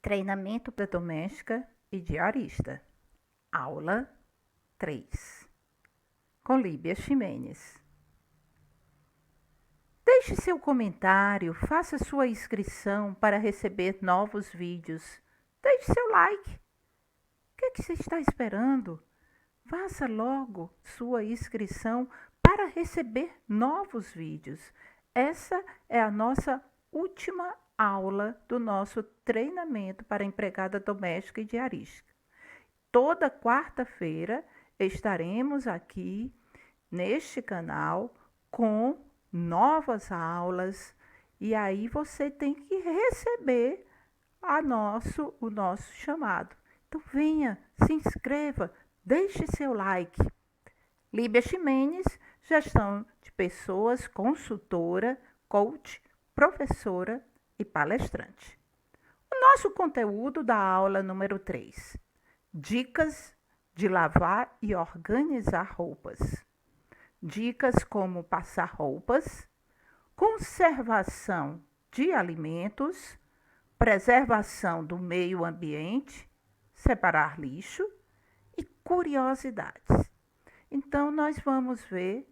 Treinamento da doméstica e diarista. Aula 3. Com Líbia Ximenes. Deixe seu comentário, faça sua inscrição para receber novos vídeos. Deixe seu like. O que você está esperando? Faça logo sua inscrição para receber novos vídeos. Essa é a nossa última aula do nosso treinamento para empregada doméstica e diarista. Toda quarta-feira estaremos aqui neste canal com novas aulas e aí você tem que receber o nosso chamado. Então venha, se inscreva, deixe seu like. Líbia Ximenes, gestão de pessoas, consultora, coach, professora e palestrante. O nosso conteúdo da aula número 3. Dicas de lavar e organizar roupas. Dicas como passar roupas, conservação de alimentos, preservação do meio ambiente, separar lixo e curiosidades. Então, nós vamos ver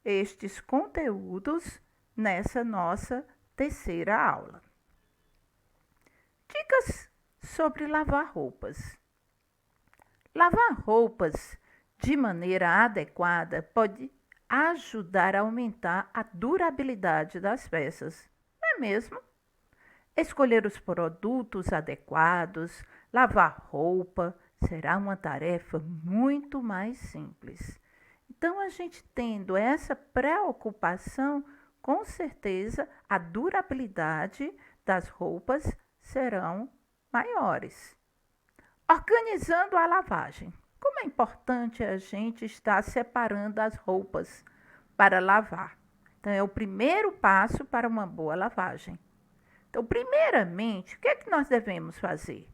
estes conteúdos nessa nossa terceira aula. Dicas sobre lavar roupas. Lavar roupas de maneira adequada pode ajudar a aumentar a durabilidade das peças, não é mesmo? Escolher os produtos adequados, lavar roupa, será uma tarefa muito mais simples. Então, a gente tendo essa preocupação, com certeza a durabilidade das roupas serão maiores. Organizando a lavagem. Como é importante a gente estar separando as roupas para lavar. Então, é o primeiro passo para uma boa lavagem. Então, primeiramente, o que é que nós devemos fazer?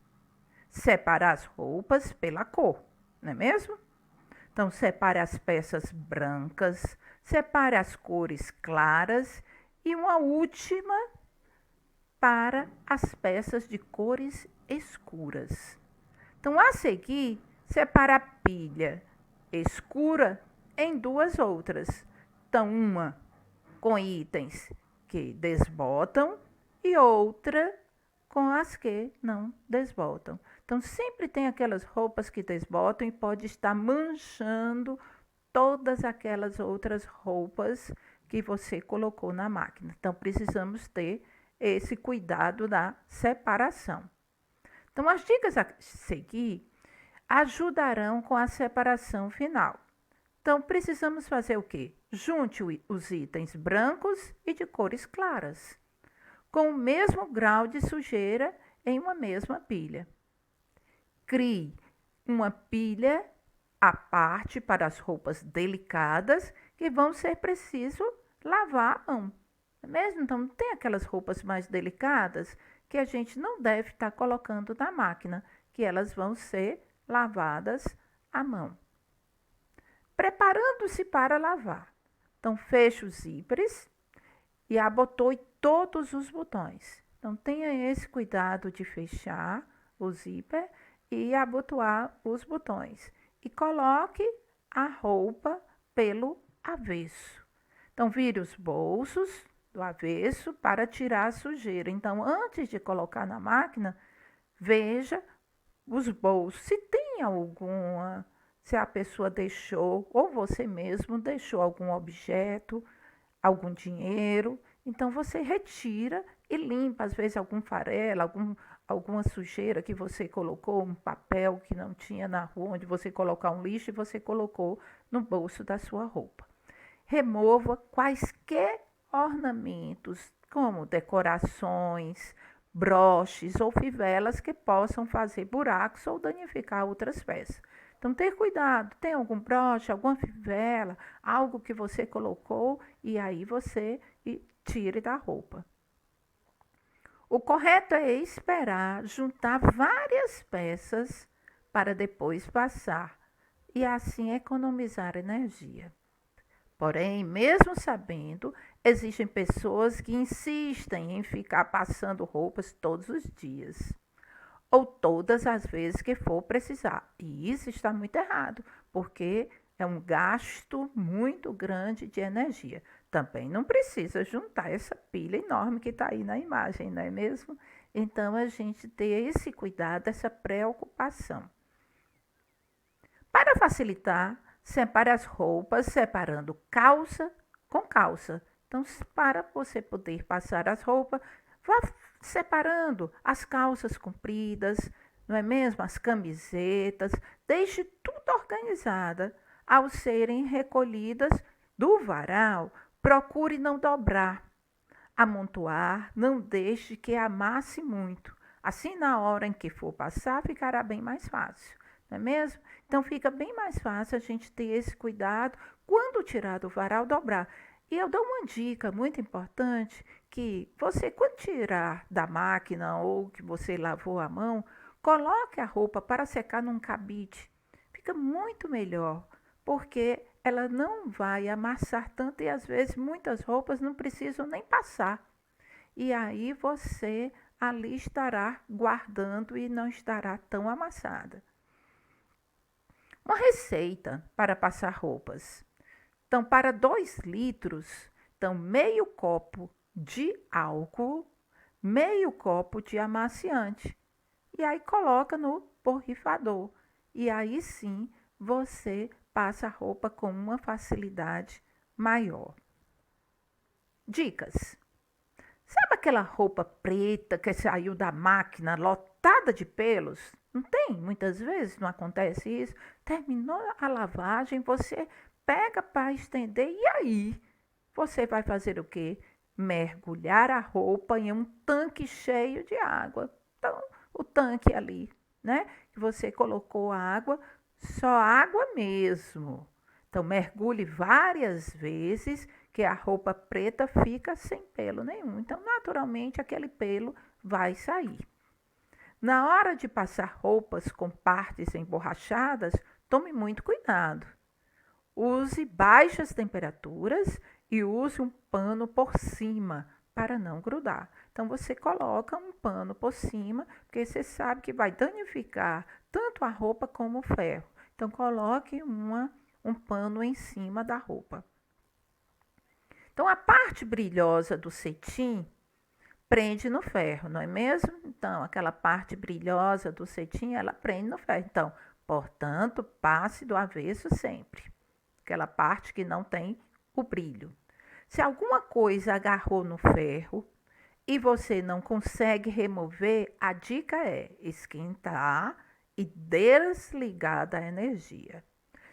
Separar as roupas pela cor, não é mesmo? Então, separe as peças brancas, separe as cores claras e uma última para as peças de cores escuras. Então, a seguir, separe a pilha escura em duas outras. Então, uma com itens que desbotam e outra com as que não desbotam. Então, sempre tem aquelas roupas que desbotam e pode estar manchando todas aquelas outras roupas que você colocou na máquina. Então, precisamos ter esse cuidado da separação. Então, as dicas a seguir ajudarão com a separação final. Então, precisamos fazer o quê? Junte os itens brancos e de cores claras, com o mesmo grau de sujeira em uma mesma pilha. Crie uma pilha à parte para as roupas delicadas que vão ser preciso lavar à mão. Mesmo então, tem aquelas roupas mais delicadas que a gente não deve estar colocando na máquina, que elas vão ser lavadas à mão. Preparando-se para lavar. Então, feche os zíperes e abotoe todos os botões. Então, tenha esse cuidado de fechar o zíper e abotoar os botões. E coloque a roupa pelo avesso. Então, vire os bolsos do avesso para tirar a sujeira. Então, antes de colocar na máquina, veja os bolsos. Se tem alguma, se a pessoa deixou, ou você mesmo deixou algum objeto, algum dinheiro, então você retira e limpa, às vezes algum farelo, alguma sujeira que você colocou, um papel que não tinha na rua, onde você colocar um lixo e você colocou no bolso da sua roupa. Remova quaisquer ornamentos, como decorações, broches ou fivelas que possam fazer buracos ou danificar outras peças. Então, ter cuidado, tem algum broche, alguma fivela, algo que você colocou e aí você tire da roupa. O correto é esperar juntar várias peças para depois passar e assim economizar energia. Porém, mesmo sabendo, existem pessoas que insistem em ficar passando roupas todos os dias. ou todas as vezes que for precisar. E isso está muito errado, porque é um gasto muito grande de energia. Também não precisa juntar essa pilha enorme que está aí na imagem, não é mesmo? Então, a gente ter esse cuidado, essa preocupação. Para facilitar, separe as roupas, separando calça com calça. Então, para você poder passar as roupas, vá separando as calças compridas, não é mesmo? As camisetas, deixe tudo organizada. Ao serem recolhidas do varal, procure não dobrar, amontoar, não deixe que amasse muito. Assim, na hora em que for passar, ficará bem mais fácil, não é mesmo? Então, fica bem mais fácil a gente ter esse cuidado quando tirar do varal, dobrar. E eu dou uma dica muito importante, que você, quando tirar da máquina ou que você lavou a mão, coloque a roupa para secar num cabide. Fica muito melhor, porque ela não vai amassar tanto e às vezes muitas roupas não precisam nem passar. E aí você ali estará guardando e não estará tão amassada. Uma receita para passar roupas. Então, para 2 litros, então meio copo de álcool, meio copo de amaciante. E aí coloca no borrifador. E aí sim você passa a roupa com uma facilidade maior. Dicas. Sabe aquela roupa preta que saiu da máquina lotada de pelos? Não tem? Muitas vezes não acontece isso. Terminou a lavagem, você pega para estender e aí você vai fazer o quê? Mergulhar a roupa em um tanque cheio de água. Então, o tanque ali, né? Que você colocou a água, só água mesmo. Então, mergulhe várias vezes que a roupa preta fica sem pelo nenhum. Então, naturalmente, aquele pelo vai sair. Na hora de passar roupas com partes emborrachadas, tome muito cuidado. Use baixas temperaturas e use um pano por cima para não grudar. Então, você coloca um pano por cima, porque você sabe que vai danificar tanto a roupa como o ferro. Então, coloque um pano em cima da roupa. Então, a parte brilhosa do cetim prende no ferro, não é mesmo? Então, aquela parte brilhosa do cetim, ela prende no ferro. Então, portanto, passe do avesso sempre. Aquela parte que não tem o brilho. Se alguma coisa agarrou no ferro e você não consegue remover, a dica é esquentar e desligar da energia.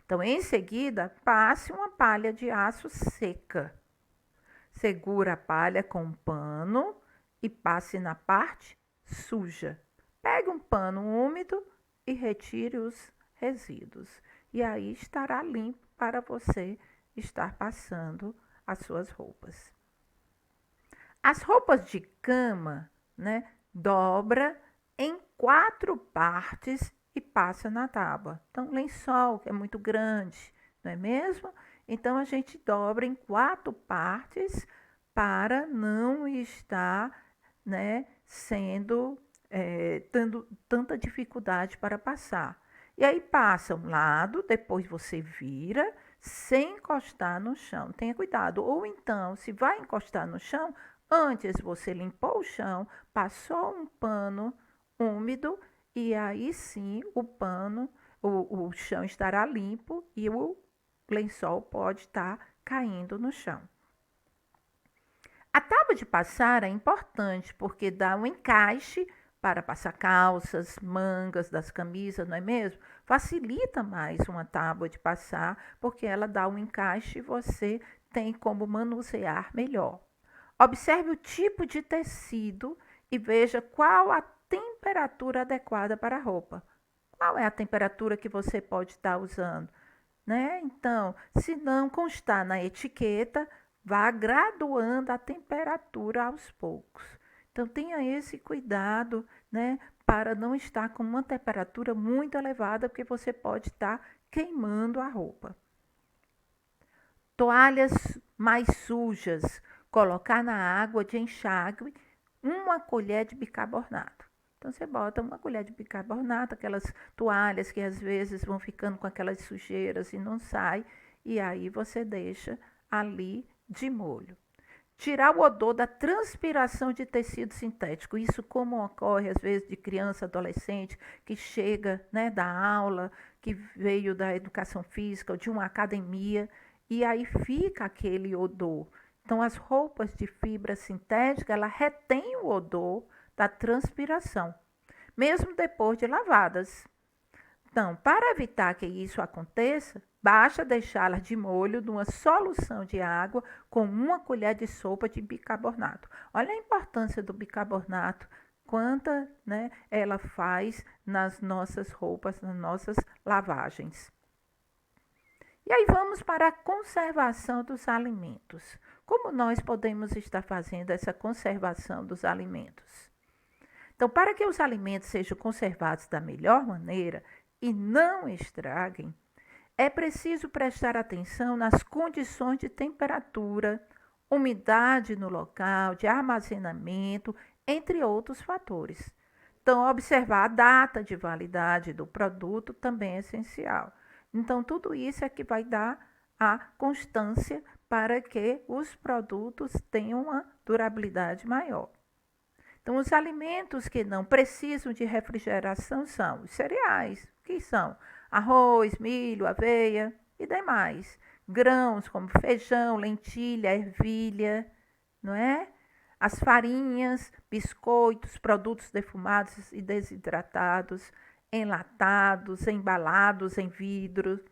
Então, em seguida, passe uma palha de aço seca. Segura a palha com um pano e passe na parte suja. Pegue um pano úmido e retire os resíduos. E aí estará limpo para você estar passando as suas roupas. As roupas de cama, né, dobra em 4 partes e passa na tábua. Então, lençol, que é muito grande, não é mesmo? Então, a gente dobra em 4 partes para não estar, né, tendo tanta dificuldade para passar. E aí passa um lado, depois você vira, sem encostar no chão. Tenha cuidado. Ou então, se vai encostar no chão, antes você limpou o chão, passou um pano úmido e aí sim o chão estará limpo e o lençol pode estar caindo no chão. A tábua de passar é importante porque dá um encaixe para passar calças, mangas das camisas, não é mesmo? Facilita mais uma tábua de passar porque ela dá um encaixe e você tem como manusear melhor. Observe o tipo de tecido e veja qual a temperatura adequada para a roupa. Qual é a temperatura que você pode estar usando? Né? Então, se não constar na etiqueta, vá graduando a temperatura aos poucos. Então, tenha esse cuidado, né, para não estar com uma temperatura muito elevada, porque você pode estar queimando a roupa. Toalhas mais sujas, colocar na água de enxágue 1 colher de bicarbonato. Então você bota uma colher de bicarbonato, aquelas toalhas que às vezes vão ficando com aquelas sujeiras e não sai, e aí você deixa ali de molho. Tirar o odor da transpiração de tecido sintético. Isso como ocorre às vezes de criança, adolescente, que chega, né, da aula, que veio da educação física ou de uma academia, e aí fica aquele odor. Então as roupas de fibra sintética, ela retém o odor da transpiração, mesmo depois de lavadas. Então, para evitar que isso aconteça, basta deixá-las de molho numa solução de água com uma colher de sopa de bicarbonato. Olha a importância do bicarbonato, quanta, né, ela faz nas nossas roupas, nas nossas lavagens. E aí vamos para a conservação dos alimentos. Como nós podemos estar fazendo essa conservação dos alimentos? Então, para que os alimentos sejam conservados da melhor maneira e não estraguem, é preciso prestar atenção nas condições de temperatura, umidade no local, de armazenamento, entre outros fatores. Então, observar a data de validade do produto também é essencial. Então, tudo isso é que vai dar a constância para que os produtos tenham uma durabilidade maior. Então, os alimentos que não precisam de refrigeração são os cereais, que são arroz, milho, aveia e demais. Grãos como feijão, lentilha, ervilha, não é? As farinhas, biscoitos, produtos defumados e desidratados, enlatados, embalados em vidro,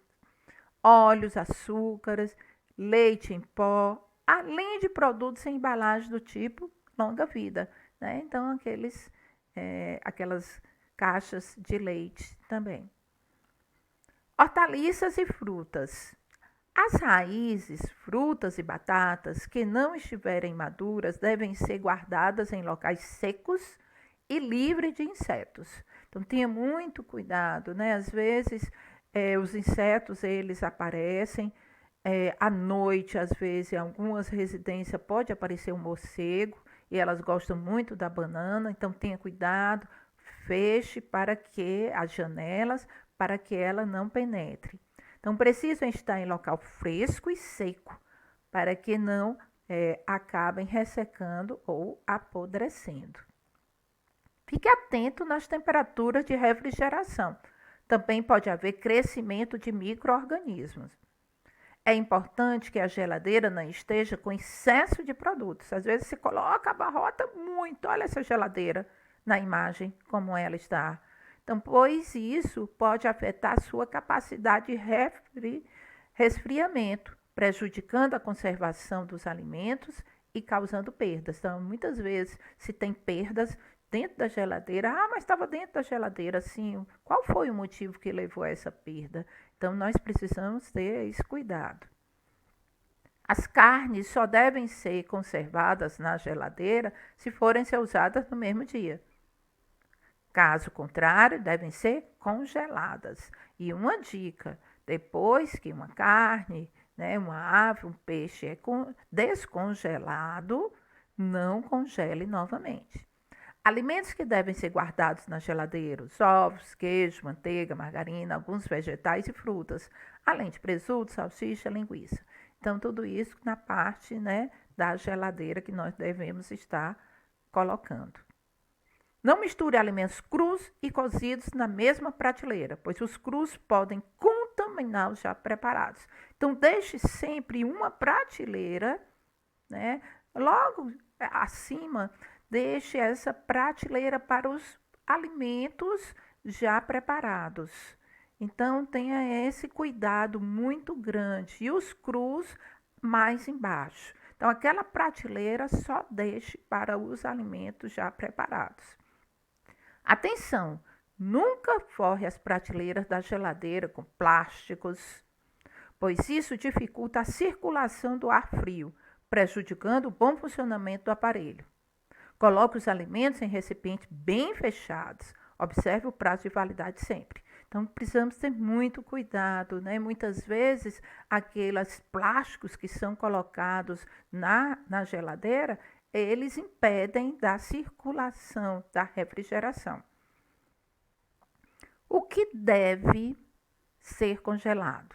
óleos, açúcares, leite em pó, além de produtos em embalagem do tipo longa vida, né? Então, aquelas caixas de leite também. Hortaliças e frutas. As raízes, frutas e batatas que não estiverem maduras devem ser guardadas em locais secos e livres de insetos. Então, tenha muito cuidado, né? Às vezes, os insetos, eles aparecem à noite, às vezes, em algumas residências pode aparecer um morcego, e elas gostam muito da banana, então tenha cuidado, feche para que as janelas, para que ela não penetre. Então precisam estar em local fresco e seco, para que não acabem ressecando ou apodrecendo. Fique atento nas temperaturas de refrigeração. Também pode haver crescimento de micro-organismos. É importante que a geladeira não esteja com excesso de produtos. Às vezes se coloca, abarrota muito. Olha essa geladeira na imagem, como ela está. Então, pois isso pode afetar a sua capacidade de resfriamento, prejudicando a conservação dos alimentos e causando perdas. Então, muitas vezes, se tem perdas dentro da geladeira, mas estava dentro da geladeira, sim. Qual foi o motivo que levou a essa perda? Então, nós precisamos ter esse cuidado. As carnes só devem ser conservadas na geladeira se forem ser usadas no mesmo dia. Caso contrário, devem ser congeladas. E uma dica, depois que uma carne, né, uma ave, um peixe é descongelado, não congele novamente. Alimentos que devem ser guardados na geladeira: os ovos, queijo, manteiga, margarina, alguns vegetais e frutas, além de presunto, salsicha, linguiça. Então, tudo isso na parte, né, da geladeira que nós devemos estar colocando. Não misture alimentos crus e cozidos na mesma prateleira, pois os crus podem contaminar os já preparados. Então, deixe sempre uma prateleira, né, logo acima. Deixe essa prateleira para os alimentos já preparados. Então, tenha esse cuidado muito grande. E os crus mais embaixo. Então, aquela prateleira só deixe para os alimentos já preparados. Atenção! Nunca forre as prateleiras da geladeira com plásticos, pois isso dificulta a circulação do ar frio, prejudicando o bom funcionamento do aparelho. Coloque os alimentos em recipientes bem fechados. Observe o prazo de validade sempre. Então, precisamos ter muito cuidado, né? Muitas vezes, aqueles plásticos que são colocados na geladeira, eles impedem da circulação, da refrigeração. O que deve ser congelado?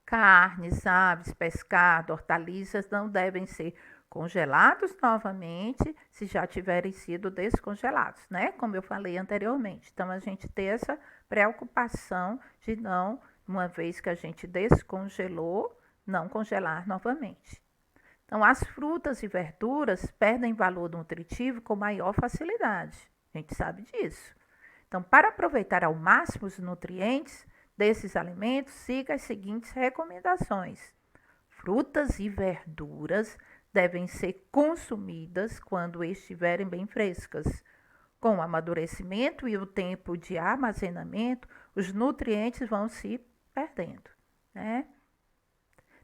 Carnes, aves, pescado, hortaliças não devem ser congelados novamente se já tiverem sido descongelados, né? Como eu falei anteriormente. Então, a gente tem essa preocupação de não, uma vez que a gente descongelou, não congelar novamente. Então, as frutas e verduras perdem valor nutritivo com maior facilidade. A gente sabe disso. Então, para aproveitar ao máximo os nutrientes desses alimentos, siga as seguintes recomendações. Frutas e verduras devem ser consumidas quando estiverem bem frescas. Com o amadurecimento e o tempo de armazenamento, os nutrientes vão se perdendo, né?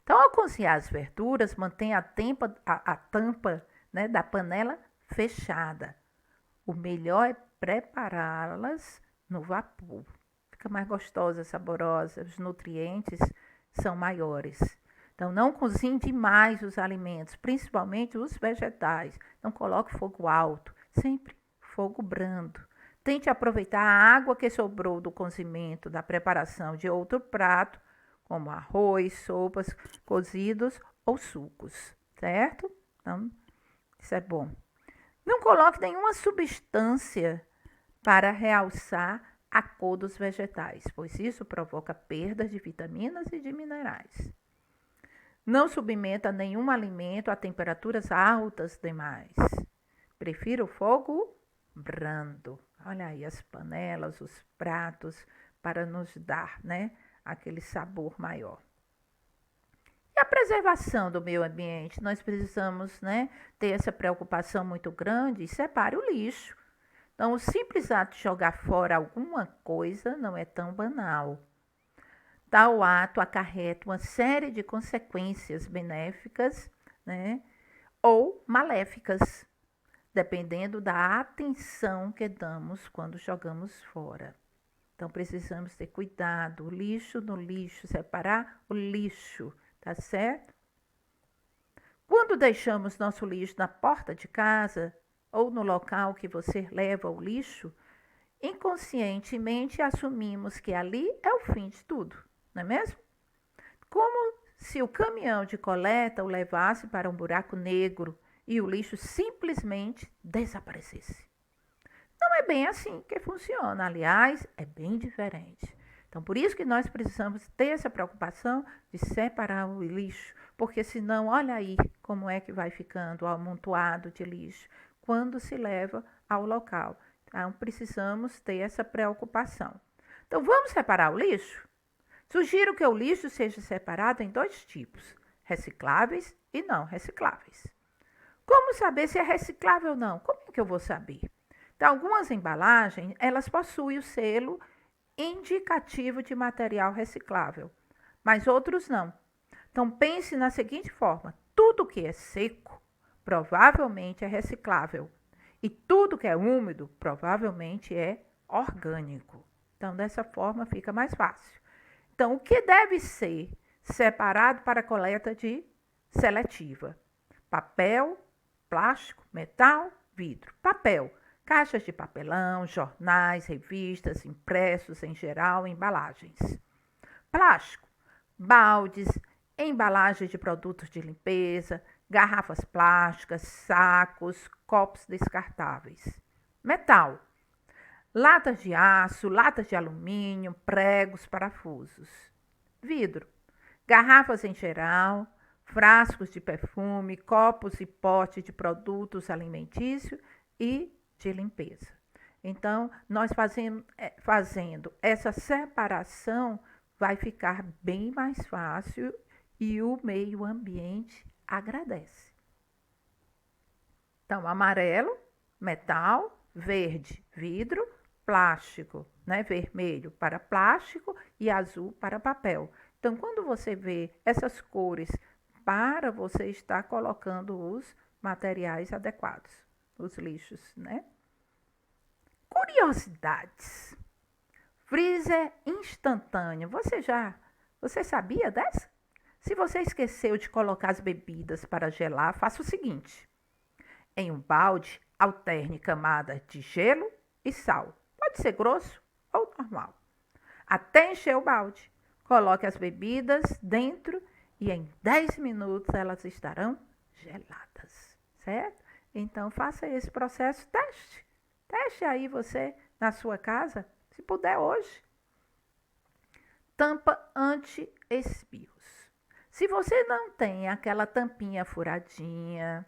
Então, ao cozinhar as verduras, mantenha a tampa, né, da panela fechada. O melhor é prepará-las no vapor. Fica mais gostosa, saborosa, os nutrientes são maiores. Então, não cozinhe demais os alimentos, principalmente os vegetais. Não coloque fogo alto, sempre fogo brando. Tente aproveitar a água que sobrou do cozimento, da preparação de outro prato, como arroz, sopas, cozidos ou sucos, certo? Então, isso é bom. Não coloque nenhuma substância para realçar a cor dos vegetais, pois isso provoca perdas de vitaminas e de minerais. Não submeta nenhum alimento a temperaturas altas demais. Prefira o fogo brando. Olha aí as panelas, os pratos, para nos dar, né, aquele sabor maior. E a preservação do meio ambiente? Nós precisamos, né, ter essa preocupação muito grande e separe o lixo. Então, o simples ato de jogar fora alguma coisa não é tão banal. Tal ato acarreta uma série de consequências benéficas, né, ou maléficas, dependendo da atenção que damos quando jogamos fora. Então, precisamos ter cuidado, o lixo no lixo, separar o lixo, tá certo? Quando deixamos nosso lixo na porta de casa ou no local que você leva o lixo, inconscientemente assumimos que ali é o fim de tudo, não é mesmo? Como se o caminhão de coleta o levasse para um buraco negro e o lixo simplesmente desaparecesse. Não é bem assim que funciona, aliás, é bem diferente. Então, por isso que nós precisamos ter essa preocupação de separar o lixo, porque senão, olha aí como é que vai ficando o amontoado de lixo quando se leva ao local. Então, precisamos ter essa preocupação. Então, vamos separar o lixo? Sugiro que o lixo seja separado em 2 tipos, recicláveis e não recicláveis. Como saber se é reciclável ou não? Como é que eu vou saber? Então, algumas embalagens, elas possuem o selo indicativo de material reciclável, mas outros não. Então, pense na seguinte forma: tudo que é seco, provavelmente é reciclável, e tudo que é úmido, provavelmente é orgânico. Então, dessa forma, fica mais fácil. Então, o que deve ser separado para coleta de seletiva? Papel, plástico, metal, vidro. Papel, caixas de papelão, jornais, revistas, impressos em geral, embalagens. Plástico, baldes, embalagens de produtos de limpeza, garrafas plásticas, sacos, copos descartáveis. Metal, latas de aço, latas de alumínio, pregos, parafusos. Vidro, garrafas em geral, frascos de perfume, copos e potes de produtos alimentícios e de limpeza. Então, nós fazendo essa separação, vai ficar bem mais fácil e o meio ambiente agradece. Então, amarelo, metal, verde, vidro, plástico, né? Vermelho para plástico e azul para papel. Então, quando você vê essas cores, para você estar colocando os materiais adequados, os lixos, né? Curiosidades. Freezer instantâneo. Você sabia dessa? Se você esqueceu de colocar as bebidas para gelar, faça o seguinte: Em um balde, alterne camadas de gelo e sal. Pode ser grosso ou normal. Até encher o balde. Coloque as bebidas dentro e em 10 minutos elas estarão geladas, certo? Então faça esse processo, teste. Teste aí você na sua casa, se puder hoje. Tampa anti-espirros. Se você não tem aquela tampinha furadinha,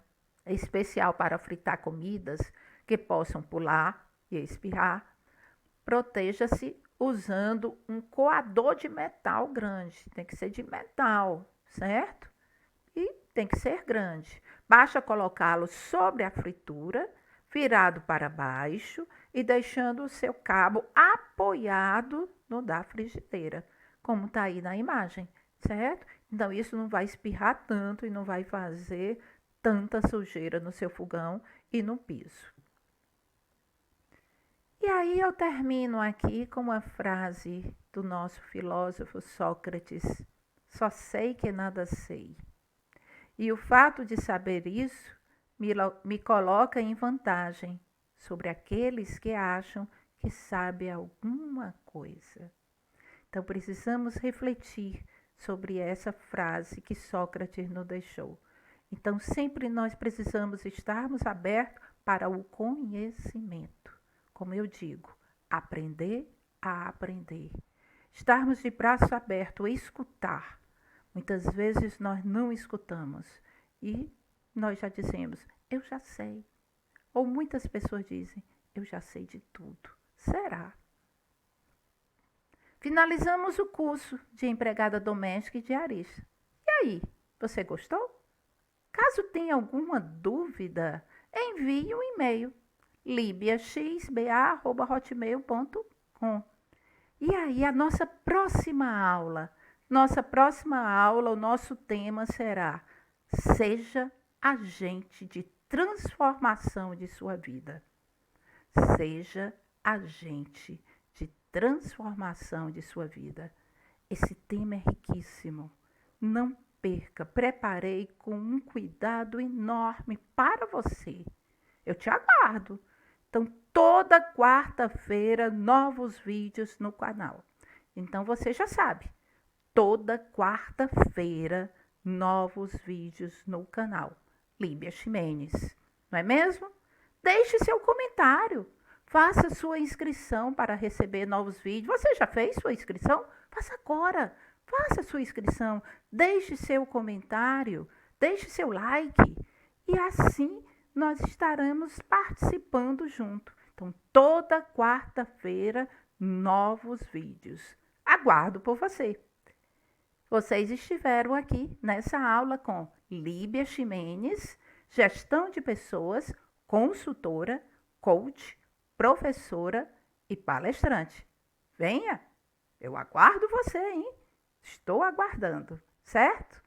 especial para fritar comidas que possam pular e espirrar, proteja-se usando um coador de metal grande. Tem que ser de metal, certo? E tem que ser grande. Basta colocá-lo sobre a fritura, virado para baixo e deixando o seu cabo apoiado no da frigideira, como está aí na imagem, certo? Então, isso não vai espirrar tanto e não vai fazer tanta sujeira no seu fogão e no piso. E aí eu termino aqui com uma frase do nosso filósofo Sócrates: só sei que nada sei. E o fato de saber isso me coloca em vantagem sobre aqueles que acham que sabem alguma coisa. Então precisamos refletir sobre essa frase que Sócrates nos deixou. Então sempre nós precisamos estarmos abertos para o conhecimento. Como eu digo, aprender a aprender. Estarmos de braço aberto, escutar. Muitas vezes nós não escutamos e nós já dizemos, eu já sei. Ou muitas pessoas dizem, eu já sei de tudo. Será? Finalizamos o curso de empregada doméstica e diarista. E aí, você gostou? Caso tenha alguma dúvida, envie um e-mail libiaxba@hotmail.com. E aí, a nossa próxima aula, o nosso tema será: seja agente de transformação de sua vida. Seja agente de transformação de sua vida. Esse tema é riquíssimo. Não perca, preparei com um cuidado enorme para você. Eu te aguardo. Então, toda quarta-feira, novos vídeos no canal. Então, você já sabe, toda quarta-feira, novos vídeos no canal. Líbia Ximenes, não é mesmo? Deixe seu comentário. Faça sua inscrição para receber novos vídeos. Você já fez sua inscrição? Faça agora. Faça sua inscrição. Deixe seu comentário. Deixe seu like. E assim nós estaremos participando junto. Então, toda quarta-feira, novos vídeos. Aguardo por você. Vocês estiveram aqui nessa aula com Líbia Ximenes, gestão de pessoas, consultora, coach, professora e palestrante. Venha, eu aguardo você, hein? Estou aguardando, certo?